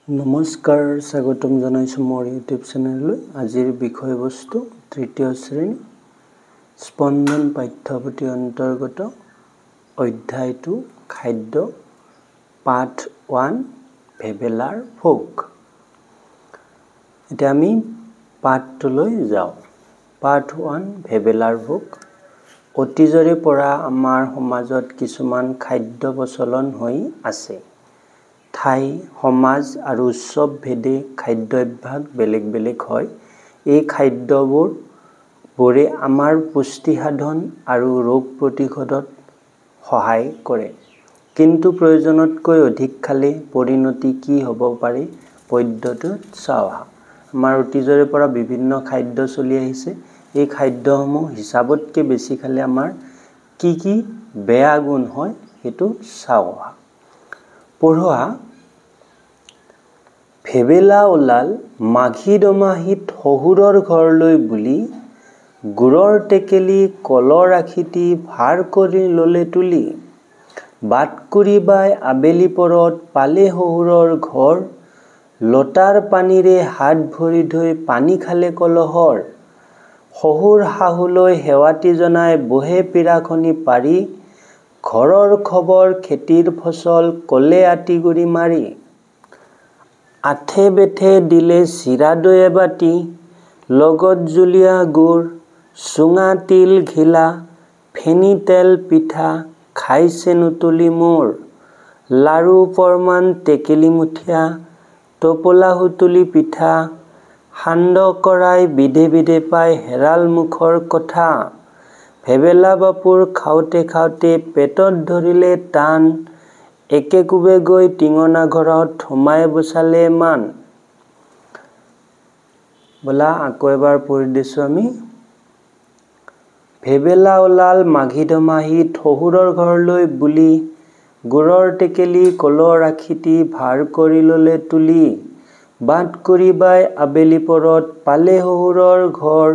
নমস্কাৰ স্বাগতম জনাইছো মোৰ ইউটিউব চেনেললৈ। আজিৰ বিষয়বস্তু তৃতীয় শ্ৰেণী স্পন্দন পাঠ্যপুথিৰ অন্তৰ্গত অধ্যায় 2 খাদ্য পাঠ 1 ভেবেলাৰ ভোগ। এতিয়া আমি পাঠটোলৈ যাওঁ। পাঠ 1 ভেবেলাৰ ভোগ। অতীজৰে পৰা আমাৰ সমাজত কিছুমান খাদ্য প্ৰচলন হৈ আছে। ঠাই, সমাজ আৰু উৎসৱ ভেদে খাদ্যাভ্যাস বেলেগ বেলেগ হয়। এই খাদ্যবোৰে আমাৰ পুষ্টি সাধন আৰু ৰোগ প্ৰতিৰোধত সহায় কৰে। কিন্তু প্ৰয়োজনতকৈ অধিক খালে পৰিণতি কি হ'ব পাৰে পদ্ধতিত চাওঁ আহা। আমাৰ অতীজৰে পৰা বিভিন্ন খাদ্য চলি আহিছে। এই খাদ্যসমূহ হিচাপতকৈ বেছি খালে আমাৰ কি কি বেয়া গুণ হয় সেইটো চাওঁ আহা। পঢ়োৱা। ভেবেলা ওলাল মাঘী দমাহীত শহুৰৰ ঘৰলৈ বুলি, গুৰৰ টেকেলি কলৰ আখিটি ভাৰ কৰি ল'লে তুলি। বাট কৰি বাই আবেলি পৰত পালে শহুৰৰ ঘৰ, লোটাৰ পানীৰে হাত ভৰি ধুই পানী খালে কলহৰ। শহুৰ শাহুলৈ সেৱাটি জনাই বহে পীৰাখনি পাৰি, ঘৰৰ খবৰ খেতিৰ ফচল ক'লে আতি গুৰি মাৰি। আঠে বেঠে দিলে চিৰা দৈ এবাটি, লগত জুলীয়া গুৰ, চুঙা তিল ঘিলা, ফেনি তেল পিঠা, খাইছে নুতুলি মোৰ। লাৰু পৰমান টেকেলি মুঠীয়া, টোপোলা সুতুলি পিঠা, সান্দহ কৰাই বিধে বিধে পাই হেৰাল মুখৰ কথা। ভেবেলা বাপুৰ খাওঁতে খাওঁতে পেটত ধৰিলে টান, একে কোবে গৈ টিঙনা ঘৰত সোমাই বচালে মান। বলা আকৌ এবাৰ পঢ়ি দিছো আমি। ভেবেলা ওলাল মাঘী দমাহীত শহুৰৰ ঘৰলৈ বুলি, গুৰৰ টেকেলি কলৰ আখিটি ভাৰ কৰি ল'লে তুলি। বাট কৰি বাই আবেলি পৰত পালে শহুৰৰ ঘৰ,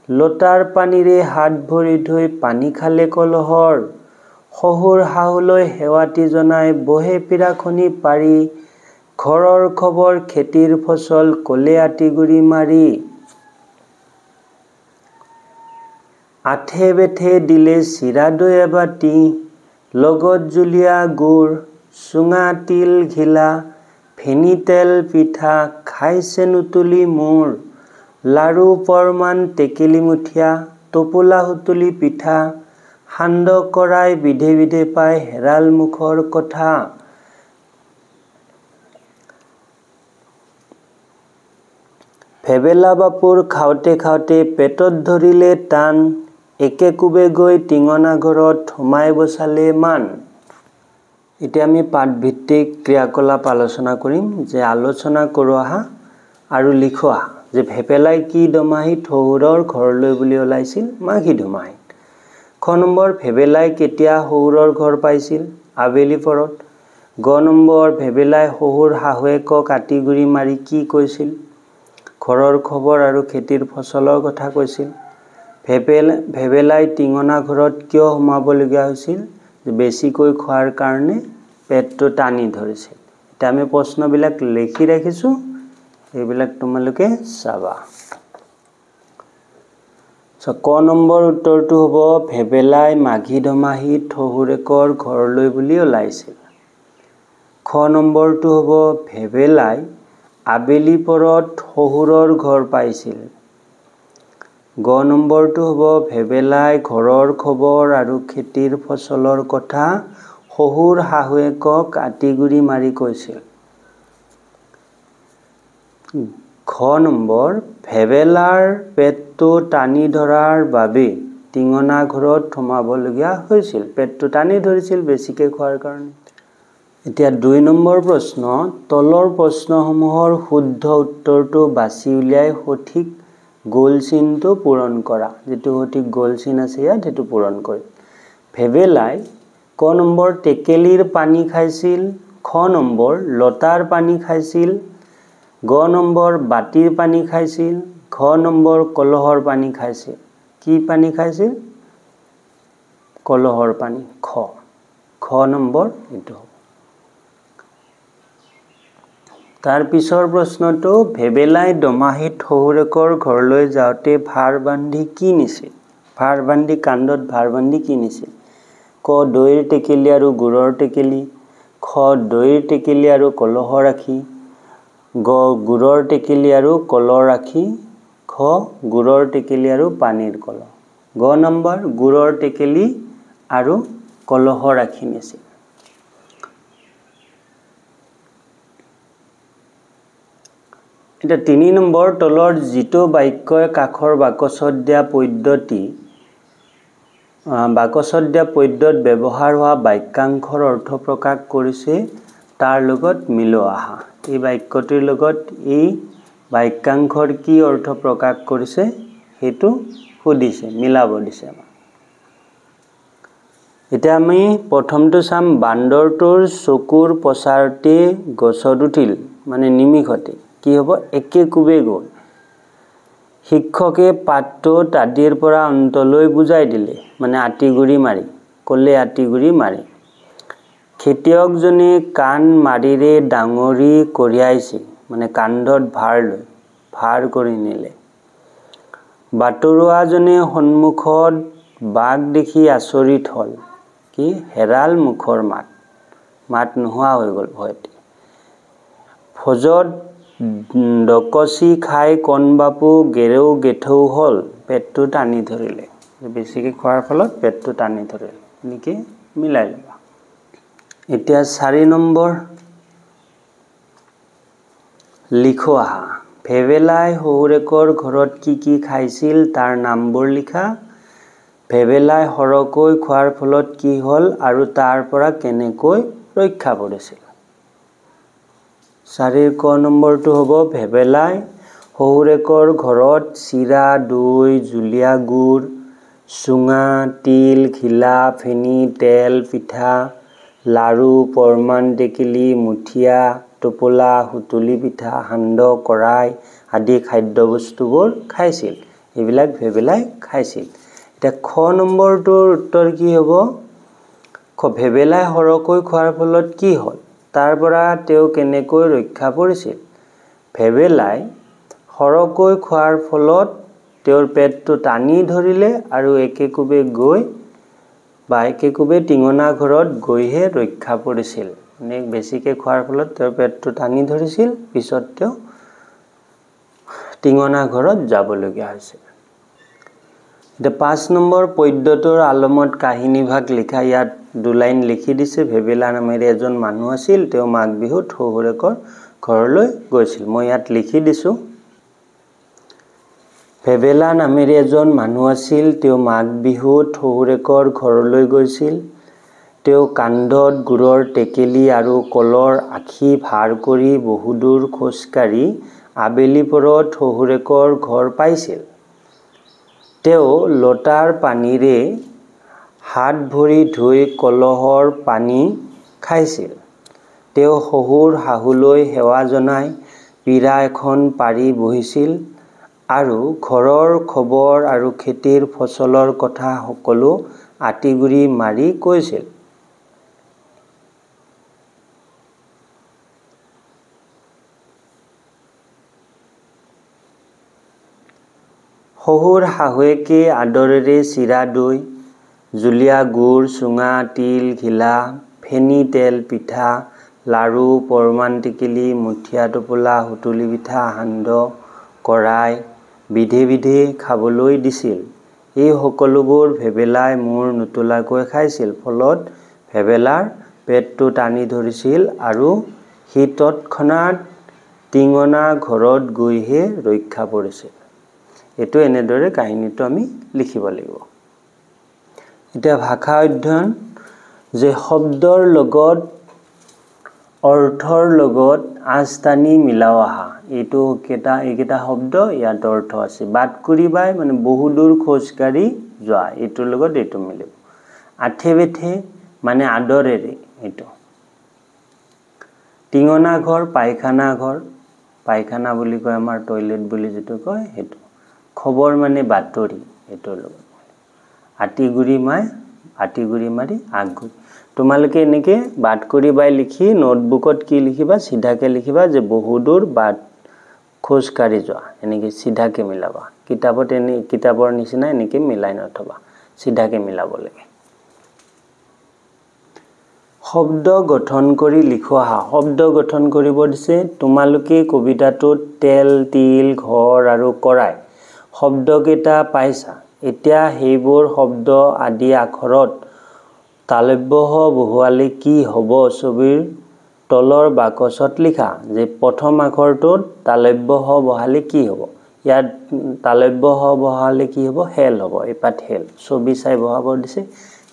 লোটাৰ পানীৰে হাত ভৰি ধুই পানী খালে কলহৰ। শহুৰ শাহুলৈ সেৱাটি জনাই বহে পীৰাখনি পাৰি, ঘৰৰ খবৰ খেতিৰ ফচল ক'লে আতি গুৰি মাৰি। আঠে বেঠে দিলে চিৰা দৈ এবাটি, লগত জুলীয়া গুৰ, চুঙা তিল ঘিলা, ফেনি তেল পিঠা, খাইছে নুতুলি মোৰ। লাৰু পৰমান টেকেলি মুঠীয়া, টোপোলা সুতুলি পিঠা, সান্দহ কৰাই বিধে বিধে পাই হেৰাল মুখৰ কথা। ভেবেলা বাপুৰ খাওঁতে খাওঁতে পেটত ধৰিলে টান, একে কোবে গৈ টিঙনা ঘৰত সোমাই বচালে মান। এতিয়া আমি পাঠভিত্তিক ক্ৰিয়াকলাপ আলোচনা কৰিম। যে আলোচনা কৰোঁ আহা আৰু লিখো আহা যে ভেবেলাই কি দমাহীত শহুৰৰ ঘৰলৈ বুলি ওলাইছিল? মাঘী দমাহীত। খ নম্বৰ, ভেবেলাই কেতিয়া শহুৰৰ ঘৰ পাইছিল? আবেলি পৰত। গ নম্বৰ, ভেবেলাই শহুৰ শাহুৱেকক আতি গুৰি মাৰি কি কৈছিল? ঘৰৰ খবৰ আৰু খেতিৰ ফচলৰ কথা কৈছিল। ভেবেলাই টিঙনা ঘৰত কিয় সোমাবলগীয়া হৈছিল? বেছিকৈ খোৱাৰ কাৰণে পেটটো টানি ধৰিছিল। এতিয়া আমি প্ৰশ্নবিলাক লিখি ৰাখিছোঁ, এইবিলাক তোমালোকে চাবা। ক নম্বৰ উত্তৰটো হ'ব ভেবেলাই মাঘী দমাহীত শহুৰেকৰ ঘৰলৈ বুলি ওলাইছিল। খ নম্বৰটো হ'ব ভেবেলাই আবেলি পৰত শহুৰৰ ঘৰ পাইছিল। গ নম্বৰটো হ'ব ভেবেলাই ঘৰৰ খবৰ আৰু খেতিৰ ফচলৰ কথা শহুৰ শাহুৱেকক আতি গুৰি মাৰি কৈছিল। ঘ নম্বৰ, ভেবেলাৰ পেটটো টানি ধৰাৰ বাবে টিঙনা ঘৰত সোমাবলগীয়া হৈছিল। পেটটো টানি ধৰিছিল বেছিকৈ খোৱাৰ কাৰণে। এতিয়া 2 নম্বৰ প্ৰশ্ন, তলৰ প্ৰশ্নসমূহৰ শুদ্ধ উত্তৰটো বাছি উলিয়াই সঠিক গোল চিনটো পূৰণ কৰা। যিটো সঠিক গোল চিন আছে ইয়াত সেইটো পূৰণ কৰিম। ভেবেলাই ক নম্বৰ টেকেলিৰ পানী খাইছিল, খ নম্বৰ লোটাৰ পানী খাইছিল, গ নম্বৰ বাটিৰ পানী খাইছিল, ঘ নম্বৰ কলহৰ পানী খাইছিল। কি পানী খাইছিল? কলহৰ পানী। খ নম্বৰ এইটো হ'ব। তাৰ পিছৰ প্ৰশ্নটো ভেবেলাই দমাহিত শহুৰেকৰ ঘৰলৈ যাওঁতে ভাৰ বান্ধি কি নিছিল? ভাৰ বান্ধি কান্ধত ভাৰ বান্ধি কি নিছিল? ক দৈৰ টেকেলি আৰু গুড়ৰ টেকেলি, খ দৈৰ টেকেলি আৰু কলহৰ ৰাখি, গ গুড়ৰ টেকেলি আৰু কলৰ ৰাখি, খ গুড়ৰ টেকেলি আৰু পানীৰ কলহ। গ নম্বৰ গুড়ৰ টেকেলি আৰু কলহৰ ৰাখি নিছিল। এটা ৩ নম্বৰ তলৰ যিটো বাক্যই কাষৰ বাকচত দিয়া পদ্যত ব্যৱহাৰ হোৱা বাক্যাংশৰ অৰ্থ প্ৰকাশ কৰিছে তাৰ লগত মিলোৱা আহা। এই বাক্যটিৰ লগত এই বাক্যাংশৰ কি অৰ্থ প্ৰকাশ কৰিছে সেইটো সুধিছে, মিলাব দিছে আমাক। এতিয়া আমি প্ৰথমটো চাম, বান্দৰটোৰ চকুৰ পচাৰতে গছত উঠিল, মানে নিমিষতে কি হ'ব? একে কোবে গ'ল। শিক্ষকে পাঠটো তাদিৰ পৰা অন্তলৈ বুজাই দিলে, মানে আঁতিগুৰি মাৰি, ক'লে আঁতিগুৰি মাৰি। খেতিয়কজনে কাণ মাৰিৰে ডাঙৰি কঢ়িয়াইছে, মানে কান্ধত ভাৰ লৈ ভাৰ কৰি নিলে। বাটৰুৱাজনে সন্মুখত বাঘ দেখি আচৰিত হ'ল, কি হেৰাল মুখৰ মাত নোহোৱা হৈ গ'ল ভয়তে। ভোজত ডকচি খাই কণবাপু গেৰেও গেথৌ হ'ল, পেটটো টানি ধৰিলে। বেছিকৈ খোৱাৰ ফলত পেটটো টানি ধৰিলে, এনেকৈ মিলাই ল'বা। এতিয়া ৪ নম্বৰ লিখো আহা। ভেবেলাই শহুৰেকৰ ঘৰত কি কি খাইছিল তাৰ নামবোৰ লিখা। ভেবেলাই সৰহকৈ খোৱাৰ ফলত কি হ'ল আৰু তাৰ পৰা কেনেকৈ ৰক্ষা পৰিছিল। ৪ৰ ক নম্বৰটো হ'ব, ভেবেলাই শহুৰেকৰ ঘৰত চিৰা, দৈ, জুলীয়া গুড়, চুঙা, তিল, ঘিলা, ফেনী, তেল, পিঠা, লাৰু, পৰমান টেকেলি, মুঠীয়া, টোপোলা, সুতুলি পিঠা, সান্দহ, কৰাই আদি খাদ্যবস্তুবোৰ খাইছিল। এইবিলাক ভেবেলাই খাইছিল। এতিয়া খ নম্বৰটোৰ উত্তৰ কি হ'ব? ভেবেলাই সৰহকৈ খোৱাৰ ফলত কি হ'ল? তাৰ পৰা তেওঁ কেনেকৈ ৰক্ষা পৰিছিল? ভেবেলাই সৰহকৈ খোৱাৰ ফলত তেওঁৰ পেটটো টানি ধৰিলে আৰু একেকোবে টিঙনা ঘৰত গৈহে ৰক্ষা পৰিছিল। মানে বেছিকৈ খোৱাৰ ফলত তেওঁৰ পেটটো টানি ধৰিছিল, পিছত তেওঁ টিঙনা ঘৰত যাবলগীয়া হৈছিল। এতিয়া ৫ নম্বৰ পদ্যটোৰ আলমত কাহিনীভাগ লিখা। ইয়াত ২ লাইন লিখি দিছে। ভেবেলা নামেৰে এজন মানুহ আছিল, তেওঁ মাঘ বিহুত শহুৰেকৰ ঘৰলৈ গৈছিল। মই ইয়াত লিখি দিছোঁ। ভেবেলা নামেৰে এজন মানুহ আছিল, তেওঁ মাঘ বিহুত শহুৰেকৰ ঘৰলৈ গৈছিল। তেওঁ কান্ধত গুড়ৰ টেকেলি আৰু কলৰ আখি ভাৰ কৰি বহুদূৰ খোজকাঢ়ি আবেলি পৰত শহুৰেকৰ ঘৰ পাইছিল। তেওঁ লোটাৰ পানীৰে হাত ভৰি ধুই কলহৰ পানী খাইছিল। তেওঁ শহুৰ শাহুলৈ সেৱা জনাই পীৰা এখন পাৰি বহিছিল আৰু ঘৰৰ খবৰ আৰু খেতিৰ ফচলৰ কথা সকলো আঁতিগুৰি মাৰি কৈছিল। শহুৰ শাহুৱেকে আদৰেৰে চিৰা, দৈ, জুলীয়া গুড়, চুঙা, তিল, ঘিলা, ফেনী, তেল, পিঠা, লাৰু, পৰমান টেকেলি, মুঠীয়া, টোপোলা, সুতুলি পিঠা, সান্দহ, কৰাই বিধে বিধে খাবলৈ দিছিল। এই সকলোবোৰ ভেবেলাই মূৰ নোতোলাকৈ খাইছিল। ফলত ভেবেলাৰ পেটটো টানি ধৰিছিল আৰু সি তৎক্ষণাৎ টিঙনা ঘৰত গৈহে ৰক্ষা পৰিছিল। এইটো এনেদৰে কাহিনীটো আমি লিখিব লাগিব। এতিয়া ভাষা অধ্যয়ন, যে শব্দৰ লগত অৰ্থৰ লগত আঁচ টানি মিলাও আহা। এইকেইটা শব্দ ইয়াত অৰ্থ আছে। বাট কৰি বাই মানে বহু দূৰ খোজকাঢ়ি যোৱা, এইটোৰ লগত এইটো মিলিব। আঠে বেঠে মানে আদৰেৰে, এইটো। টিঙনা ঘৰ, পায়খানা ঘৰ, পায়খানা বুলি কয় আমাৰ টয়লেট বুলি যিটো কয় সেইটো। খবৰ মানে বাতৰি, এইটোৰ লগত। আঁতিগুৰি মাৰি আগগুৰি। তোমালোকে এনেকে বাট কৰি বাই লিখি নোটবুকত কি লিখিবা সিধাকে লিখিবা যে বহুদূৰ বাট খোজ কাঢ়ি যোৱা এনেকে সিধাকে মিলাবা কিতাপত এনে কিতাপৰ নিচিনা এনেকে মিলাই নথবা সিধাকে মিলাব লাগে শব্দ গঠন কৰি লিখোৱা শব্দ গঠন কৰিব দিছে তোমালোকে কবিতাটোত তেল তিল ঘৰ আৰু কৰাই শব্দকেইটা পাইছা এতিয়া হেইবোৰ শব্দ আদি আখৰত তালব্য বহুৱালে কি হ'ব ছবিৰ তলৰ বাকচত লিখা যে প্ৰথম আখৰটোত তালব্য বহালে কি হ'ব ইয়াত তালব্য বহালে কি হ'ব হেল হ'ব এপাত হেল ছবি চাই বহাব দিছে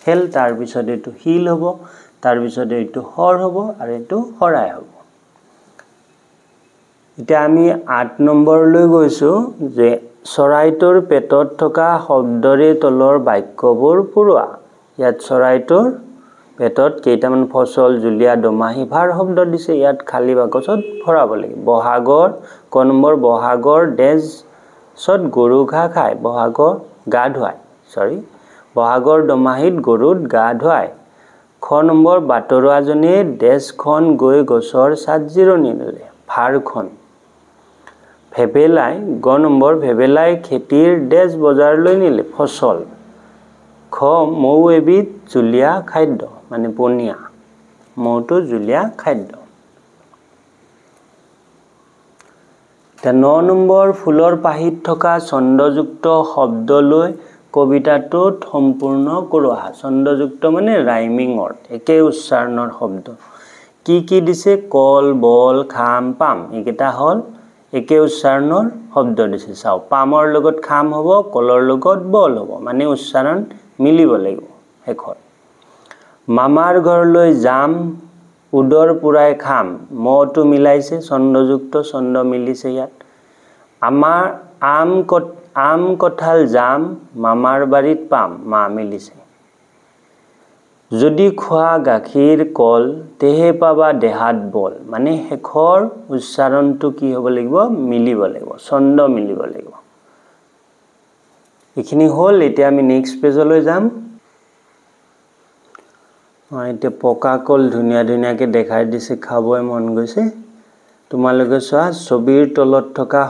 হেল তাৰ পিছত এটো হিল হ'ব তাৰ পিছত এটো হৰ হ'ব আৰু এটো হৰাই হ'ব এতিয়া আমি 8 নম্বৰ লৈ গৈছো যে চৰাইটোৰ পেটত থকা শব্দৰে তলৰ বাক্যবোৰ পুৰোৱা ইয়াত চৰাইটোৰ পেটত কেইটামান ফসল জুলিয়া দমাহি ভাৰ শব্দ দিছে ইয়াত খালি বাকচত ভৰাব লাগিব বহাগৰ ক নম্বৰ বহাগৰ ডেজত গৰু ঘাঁহ খায় বহাগৰ গা ধুৱায় বহাগৰ দমাহিত গৰুত গা ধুৱায় খ নম্বৰ বাটৰুৱাজনে ডেজখন গৈ গছৰ ছাত জিৰণি ল'লে ভাৰখন ভেবেলাই গ নম্বৰ ভেবেলাই খেতিৰ ডেজ বজাৰলৈ নিলে ফসল খ মৌ এবিধ জুলীয়া খাদ্য মানে পনীয়া মৌটো জুলীয়া খাদ্য 9 নম্বৰ ফুলৰ পাহিত থকা ছন্দযুক্ত শব্দ লৈ কবিতাটোত সম্পূৰ্ণ কৰোৱা ছন্দযুক্ত মানে ৰাইমিং অৰ্থ একে উচ্চাৰণৰ শব্দ কি দিছে কল বল খাম পাম এইকেইটা হল একে উচ্চাৰণৰ শব্দ দিছে চাও পামৰ লগত খাম হ'ব কলৰ লগত বল হ'ব মানে উচ্চাৰণ মিলিব লাগিব হেখন মামাৰ ঘৰলৈ যাম উদৰ পুৰাই খাম মটো মিলাইছে ছন্দযুক্ত ছন্দ মিলিছে ইয়াত আমাৰ আম কঠাল যাম মামাৰ বাৰীত পাম মা মিলিছে যদি খোৱা গাখীৰ কল তেহে পাবা দেহাত বল মানে হেখৰ উচ্চাৰণটো কি হ'ব লাগিব মিলিব লাগিব ছন্দ মিলিব লাগিব এখিনি হল এতিয়া আমি নেক্সট পেজলৈ যাম এতিয়া পকা কল ধুনিয়াকে দেখাই দিছে খাবই মন গৈছে তোমালোকে চোৱা ছবিৰ তলত থকা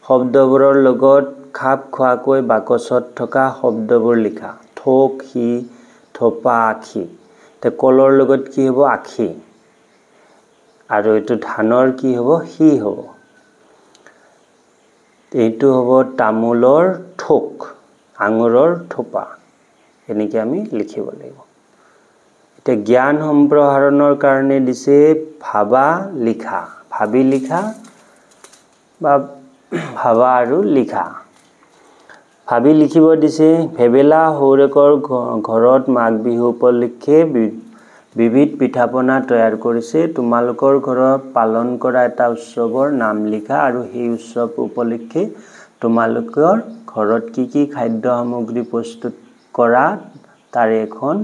শব্দবোৰৰ লগত খাপ খোৱাকৈ বাকচত থকা শব্দবোৰ লিখা থোক হি থোপা আখি তে কলৰ লগত কি হ'ব আখি আৰু এটো ধানৰ কি হ'ব হি হ'ব এইটো হ'ব তামুলৰ থোক আঙুৰৰ থোপা এনেকৈ আমি লিখিব লাগিব এতিয়া জ্ঞান সম্প্ৰসাৰণৰ কাৰণে দিছে ভাবি লিখা বা ভাবা আৰু লিখা ভাবি লিখিব দিছে ভেবেলা হৌৰেকৰ ঘৰত মাঘ বিহু উপলক্ষে বিবিধ পিঠাপনা তৈয়াৰ কৰিছে তোমালোকৰ ঘৰত পালন কৰা এটা উৎসৱৰ নাম লিখা আৰু সেই উৎসৱ উপলক্ষে তোমালোকৰ ঘৰত কি খাদ্য সামগ্ৰী প্ৰস্তুত কৰা তাৰ এখন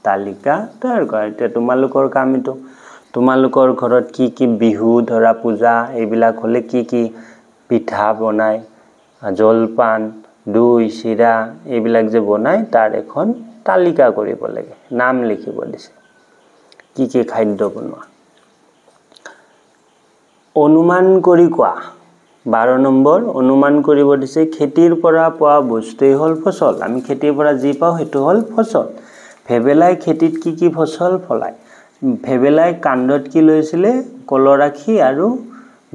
তালিকা তৈয়াৰ কৰা এতিয়া তোমালোকৰ কামটো তোমালোকৰ ঘৰত কি বিহু ধৰা পূজা এইবিলাক হলে কি পিঠা বনাই জলপান দৈ চিৰা এইবিলাক যে বনাই তাৰ এখন তালিকা কৰিব লাগে নাম লিখিব দিছে কি খাদ্য বনোৱা অনুমান কৰি কোৱা 12 নম্বৰ অনুমান কৰিব দিছে খেতিৰ পৰা পোৱা বস্তুই হল ফসল আমি খেতিৰ পৰা যি পাও হেতু হল ফসল ভেবেলাই খেতিত কি ফসল ফলায় ভেবেলাই কাণ্ডত কি লৈছিলে কলৰাখি আৰু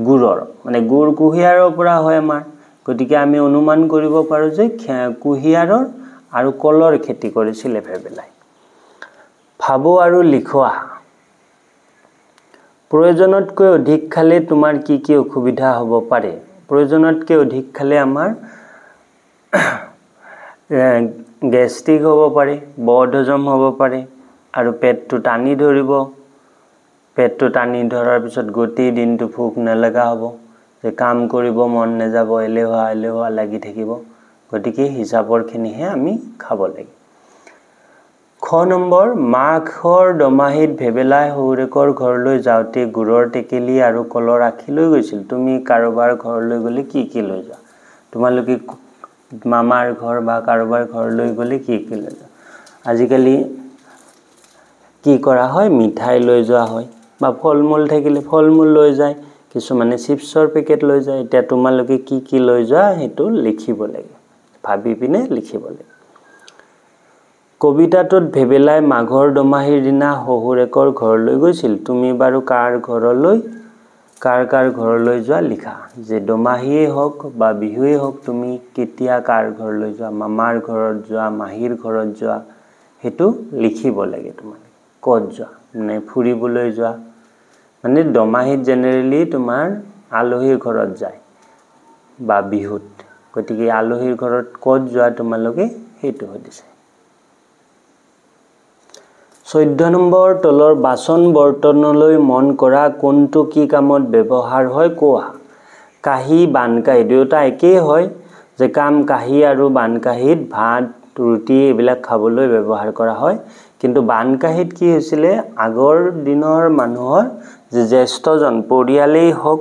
গুৰৰ মানে গুৰ কুহিয়াৰৰ পৰা হয় আমাৰ গতিকে আমি অনুমান কৰিব পাৰো যে কুহিয়াৰৰ আৰু কলৰ খেতি কৰিছিলে ভেবেলাই ভাবো আৰু লিখোৱা প্ৰয়োজনতকৈ অধিক খালে তোমাৰ কি অসুবিধা হ'ব পাৰে প্ৰয়োজনতকৈ অধিক খালে আমাৰ গেষ্ট্ৰিক হ'ব পাৰে বদহজম হ'ব পাৰে আৰু পেটটো টানি ধৰিব পেটটো টানি ধৰাৰ পিছত গতি দিনটো ভোক নলগা হ'ব যে কাম কৰিব মন নাযাব এলেহুৱা লাগি থাকিব গতিকে হিচাপৰ খিনিহে আমি খাব লাগে খ নম্বৰ মাঘৰ দমাহিত ভেবেলাই হৌৰেকৰ ঘৰলৈ যাওতে গুৰৰ টেকেলি আৰু কলৰ আখি লৈ গৈছিল তুমি কাৰোবাৰ ঘৰলৈ গলে কি লৈ যা তোমালোকে মামাৰ ঘৰ বা কাৰোবাৰ ঘৰলৈ গলে কি লৈ যা আজিকালি কি কৰা হয় মিঠাই লৈ যোৱা হয় বা ফলমূল থাকিলে ফলমূল লৈ যায় কিছুমানে চিপছৰ পেকেট লৈ যায় এতিয়া তোমালোকে কি লৈ যোৱা হেতু লিখিব লাগে ভাবি পিনে লিখিব লাগে কবিতাটোত ভেবেলাই মাঘৰ দমাহীৰ দিনা শহুৰেকৰ ঘৰলৈ গৈছিল তুমি বাৰু কাৰ ঘৰলৈ যোৱা লিখা যে দমাহীয়ে হওক বা বিহুৱে হওক তুমি কেতিয়া কাৰ ঘৰলৈ যোৱা মামাৰ ঘৰত যোৱা মাহীৰ ঘৰত যোৱা হেতু লিখিব লাগে তোমালোকে ক'ত যোৱা মানে ফুৰিবলৈ যোৱা মানে দমাহীত জেনেৰেলি তোমাৰ আলহীৰ ঘৰত যায় বা বিহুত গতিকে আলহীৰ ঘৰত ক'ত যোৱা তোমালোকে হেতু হদিছে 14 নম্বৰ তলৰ বাচন বৰ্তনলৈ মন কৰা কোনটো কি কামত ব্যৱহাৰ হয় কোৱা কাহি বানকাহি দুটা একেই হয় যে কাম কাহি আৰু বানকাহিত ভাত ৰুটি এইবিলাক খাবলৈ ব্যৱহাৰ কৰা হয় কিন্তু বানকাহিত কি হৈছিল আগৰ দিনৰ মানুহৰ যে জ্যেষ্ঠজন পৰিয়ালেই হওক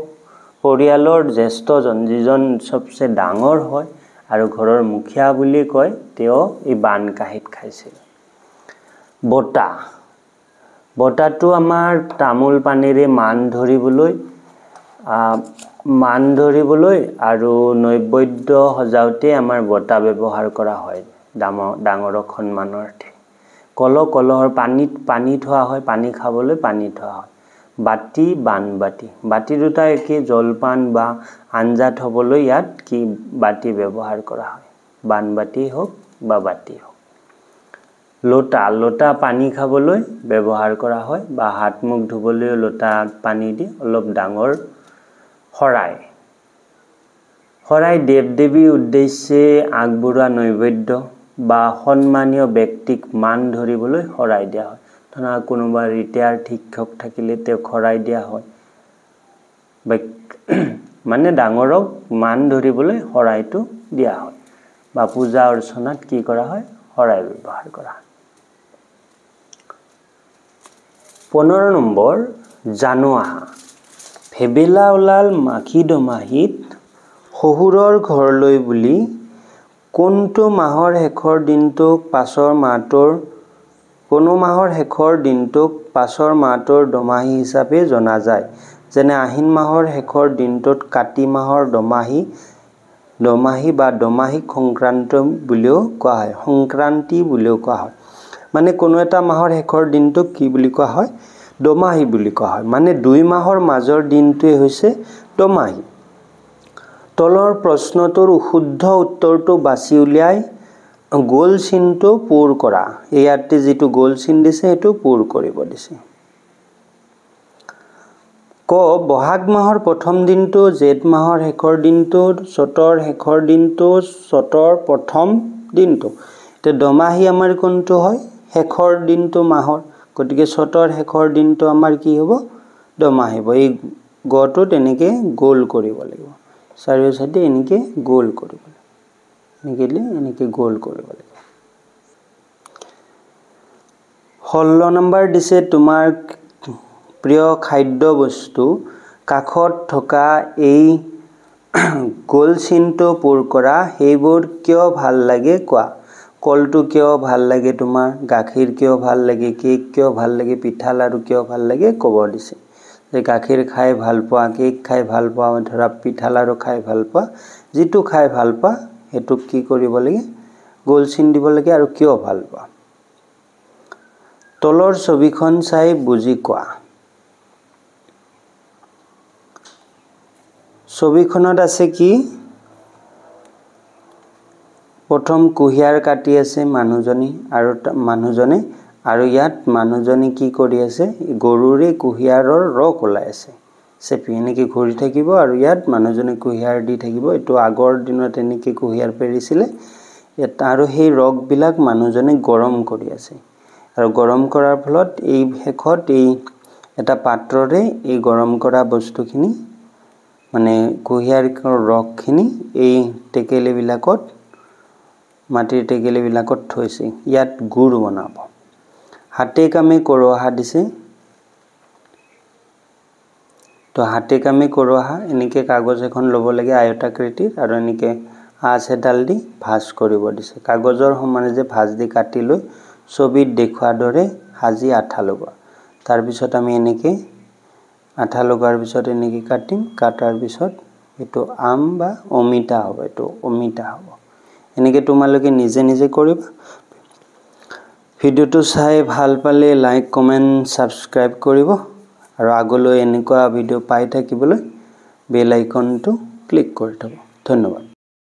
পৰিয়ালৰ জ্যেষ্ঠজন যিজন সবচে ডাঙৰ হয় আৰু ঘৰৰ মুখিয়া বুলি কয় তেওঁ এই বানকাহিত খাইছিল বটাটো আমাৰ তামোল পানীৰে মান ধৰিবলৈ আৰু নৈবদ্য সজাওতে আমাৰ বটা ব্যৱহাৰ কৰা হয় ডাঙৰক সন্মানাৰ্থে কলহৰ পানী থোৱা হয় পানী খাবলৈ পানী থোৱা হয় বাটি দুটা একে জলপান বা আঞ্জা থবলৈ ইয়াত কি বাটি ব্যৱহাৰ কৰা হয় বানবাটি হওক বা বাটি হওক লোটা পানী খাবলৈ ব্যৱহাৰ কৰা হয় বা হাত মুখ ধুবলৈ লোটা পানী দি অলপ ডাঙৰ শৰাই দেৱ-দেৱীৰ উদ্দেশ্যে আগবঢ়োৱা নৈবেদ্য বা সন্মানীয় ব্যক্তিক মান ধৰিবলৈ শৰাই দিয়া হয় ধৰা কোনোবা ৰিটায়াৰ্ড শিক্ষক থাকিলে তেওঁ শৰাই দিয়া হয় মানে ডাঙৰক মান ধৰিবলৈ শৰাইটো দিয়া হয় বা পূজা অৰ্চনাত কি কৰা হয় শৰাই ব্যৱহাৰ কৰা হয় 15 নম্বৰ জানুৱাহা ভেবেলা ওলাল মাঘী দমাহীত শহুৰৰ ঘৰলৈ বুলি কোনটো মাহৰ শেষৰ দিনটোক পাছৰ মাহটোৰ দমাহী হিচাপে জনা যায় যেনে আহিন মাহৰ শেষৰ দিনটোত কাতি মাহৰ দমাহী বা দমাহী সংক্ৰান্তি বুলিও কোৱা হয় মানে কোনো এটা মাহৰ শেষৰ দিনটোক কি বুলি কোৱা হয় দমাহী বুলি কোৱা হয় মানে দুই মাহৰ মাজৰ দিনটোই হৈছে দমাহী তলৰ প্ৰশ্নটোৰ শুদ্ধ উত্তৰটো বাছি উলিয়াই গোল চিনটো পূৰ কৰা ইয়াতে যেটো গোল চিন দিছে হেতু পূৰ কৰিব দিছে ক বহাগ মাহৰ প্ৰথম দিনটো জেঠ মাহৰ শেষৰ দিনটো চতৰ শেষৰ দিনটো চতৰ প্ৰথম দিনটো তে দমাহী আমাৰ কোনটো হয় শেষৰ দিনটো মাহৰ গতিকে চতৰ শেষৰ দিনটো আমাৰ কি হ'ব দমাহী হ'ব এই গটো তেনেকে গোল কৰিব লাগিব চাৰিও সাইডে এনেকে গোল কৰিব লাগিব এনেকে গোল কৰিব লাগিব 16 নম্বৰ দিছে তোমাৰ প্ৰিয় খাদ্য বস্তু কাখত থকা এই গোল চিনটো পূৰ কৰা হেইবোৰ কিয় ভাল লাগে কোৱা কলটো কিয় ভাল লাগে তোমাৰ গাখীৰ কিয় ভাল লাগে কেক কিয় ভাল লাগে পিঠা লাৰু কিয় ভাল লাগে ক'ব দিছে যে গাখীৰ খাই ভাল পোৱা কেক খাই ভাল পোৱা ধৰা পিঠা লাৰু খাই ভাল পোৱা যেটো খাই ভাল পোৱা হেতু কি কৰিব লাগে গোল চিন দিব লাগে আৰু কিয় ভাল পোৱা তলৰ ছবিখন চাই বুজি কোৱা ছবিখনত আছে কি প্ৰথম কুহিয়াৰ কাটি আছে মানুহজনে আৰু ইয়াত মানুহজনে কি কৰি আছে গৰুৰে কুহিয়াৰৰ ৰস ওলাই আছে চেপি এনেকে ঘূৰি থাকিব আৰু ইয়াত মানুহজনে কুহিয়াৰ দি থাকিব এটো আগৰ দিনত এনেকে কুহিয়াৰ পেৰিছিলে এটা আৰু সেই ৰস বিলাক মানুহজনে গৰম কৰি আছে আৰু গৰম কৰাৰ ফলত এই হেখত এই এটা পাত্ৰৰে এই গৰম কৰা বস্তুখিনি মানে কুহিয়াৰ ৰসখিনি এই টেকেলি বিলাকত মাটিৰ টেকেলি বিলাকত থৈছে ইয়াত গুড় বনাব হাতে কামে কৰহা দিছে তো হাতে কামে কৰহা এনেকে কাগজ এখন ল'ব লাগে আয়তাকৃতিৰ আৰু এনেকে আঁচ এডাল দি ভাঁজ কৰিব দিছে কাগজৰ সমানে যে ভাঁজ দি কাটি লৈ ছবিত দেখুৱাৰ দৰে সাজি আঠা লগোৱা তাৰ পিছত আমি এনেকৈ আঠা লগাৰ পিছত এনেকৈ কাটিম কাটাৰ পিছত এটো আম বা অমিতা হ'ব এটো অমিতা হ'ব এনেকৈ তোমালোকে নিজে নিজে কৰিবা ভিডিওটো চাই ভাল পালে লাইক কমেন্ট সাবস্ক্ৰাইব কৰিব আৰু আগলৈ এনেকুৱা ভিডিও পাই থাকিবলৈ বেল আইকনটো ক্লিক কৰি থব ধন্যবাদ